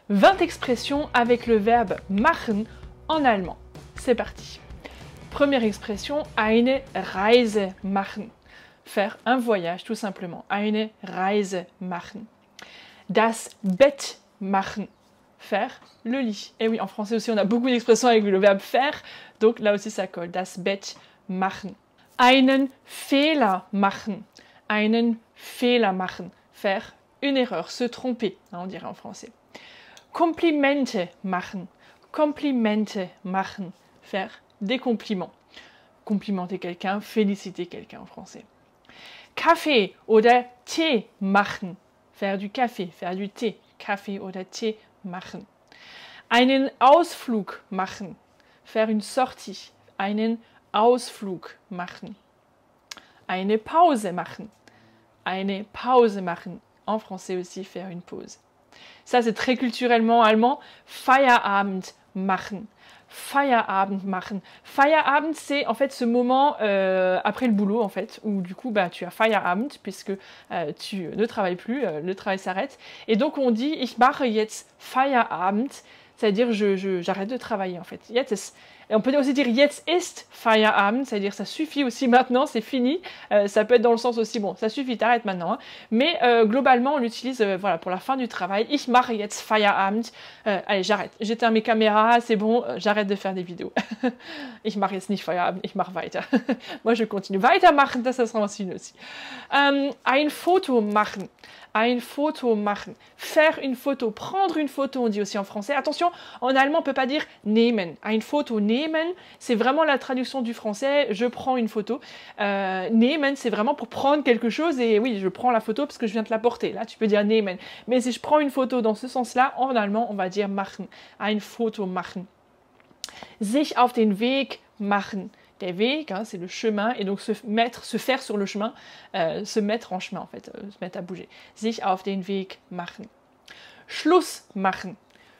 20 expressions avec le verbe machen en allemand. C'est parti. Première expression, eine Reise machen. Faire un voyage tout simplement. Eine Reise machen. Das Bett machen. Faire le lit. Et oui, en français aussi, on a beaucoup d'expressions avec le verbe faire. Donc là aussi, ça colle. Das Bett machen. Einen Fehler machen. Einen Fehler machen. Faire une erreur, se tromper, hein, on dirait en français. Komplimente machen. Komplimente machen. Faire des compliments. Complimenter quelqu'un, féliciter quelqu'un en français. Kaffee oder Tee machen. Faire du café, faire du thé. Kaffee oder Tee machen. Einen Ausflug machen. Faire une sortie. Einen Ausflug machen. Eine Pause machen. Eine Pause machen. En français aussi, faire une pause. Ça, c'est très culturellement allemand. Feierabend machen. Feierabend machen. Feierabend, c'est en fait ce moment après le boulot, en fait, où du coup, tu as Feierabend, puisque tu ne travailles plus, le travail s'arrête. Et donc, on dit, ich mache jetzt Feierabend, c'est-à-dire j'arrête de travailler, en fait. Et on peut aussi dire jetzt ist Feierabend, c'est-à-dire ça suffit aussi maintenant, c'est fini. Ça peut être dans le sens aussi, bon, ça suffit, t'arrêtes maintenant. Hein. Mais globalement, on l'utilise voilà, pour la fin du travail. Ich mache jetzt Feierabend. Allez, j'arrête. J'éteins mes caméras, c'est bon, j'arrête de faire des vidéos. Ich mache jetzt nicht Feierabend, ich mache weiter. Moi, je continue. Weitermachen, das sera aussi une aussi. Ein Foto machen. Ein Foto machen. Faire une photo. Prendre une photo, on dit aussi en français. Attention, en allemand, on ne peut pas dire nehmen. Ein Foto nehmen, c'est vraiment la traduction du français. Je prends une photo. Nehmen, c'est vraiment pour prendre quelque chose. Et oui, je prends la photo parce que je viens de la porter. Là, tu peux dire nehmen. Mais si je prends une photo dans ce sens-là, en allemand, on va dire machen. Ein Foto machen. Sich auf den Weg machen. Der Weg, hein, c'est le chemin, et donc se faire sur le chemin, se mettre en chemin en fait, se mettre à bouger. Sich auf den Weg machen. Schluss machen.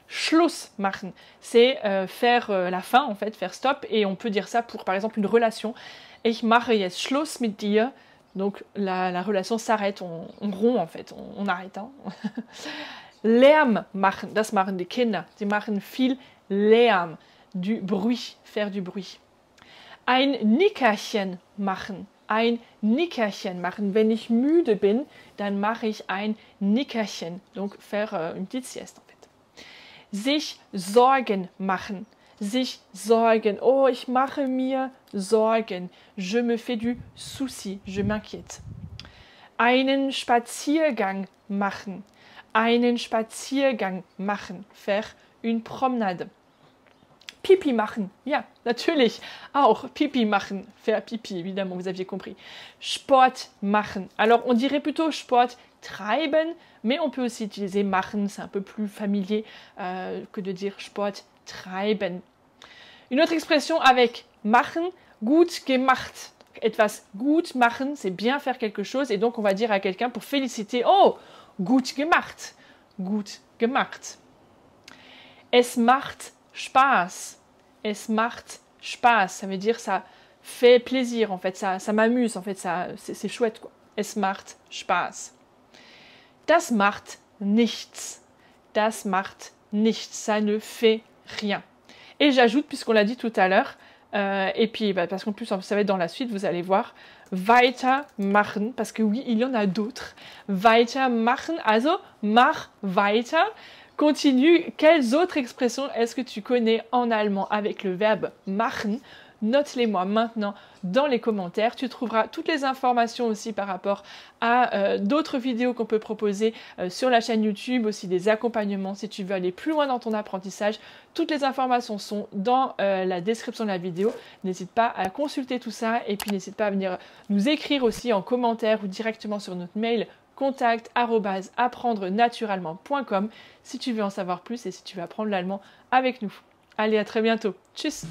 Schluss machen, c'est faire la fin en fait, faire stop, et on peut dire ça pour par exemple une relation. Ich mache jetzt Schluss mit dir. Donc la relation s'arrête, on rompt en fait, on arrête. Hein. Lärm machen, das machen die Kinder. Sie machen viel Lärm, du bruit, faire du bruit. Ein Nickerchen machen. Ein Nickerchen machen. Wenn ich müde bin, dann mache ich ein Nickerchen. Donc faire une petite sieste en fait. Sich Sorgen machen. Sich Sorgen. Oh, ich mache mir Sorgen. Je me fais du souci. Je m'inquiète. Einen Spaziergang machen. Einen Spaziergang machen. Faire une promenade. Pipi machen, ja, natürlich, auch Pipi machen, faire pipi, évidemment, vous aviez compris. Sport machen, alors on dirait plutôt Sport treiben, mais on peut aussi utiliser machen, c'est un peu plus familier que de dire Sport treiben. Une autre expression avec machen, gut gemacht. Etwas gut machen, c'est bien faire quelque chose, et donc on va dire à quelqu'un pour féliciter, oh, gut gemacht, gut gemacht. Es macht Spaß. Es macht Spaß. Ça veut dire ça fait plaisir en fait, ça m'amuse en fait, c'est chouette quoi. Es macht Spaß. Das macht nichts. Das macht nichts. Ça ne fait rien. Et j'ajoute, puisqu'on l'a dit tout à l'heure, et puis parce qu'en plus ça va être dans la suite, vous allez voir, weitermachen, parce que oui, il y en a d'autres. Weitermachen, also mach weiter. Continue. Quelles autres expressions est-ce que tu connais en allemand avec le verbe machen? Note-les-moi maintenant dans les commentaires. Tu trouveras toutes les informations aussi par rapport à d'autres vidéos qu'on peut proposer sur la chaîne YouTube, aussi des accompagnements si tu veux aller plus loin dans ton apprentissage. Toutes les informations sont dans la description de la vidéo. N'hésite pas à consulter tout ça, et puis n'hésite pas à venir nous écrire aussi en commentaire ou directement sur notre mail contact@apprendrenaturellement.com si tu veux en savoir plus et si tu veux apprendre l'allemand avec nous. Allez, à très bientôt. Tchuss!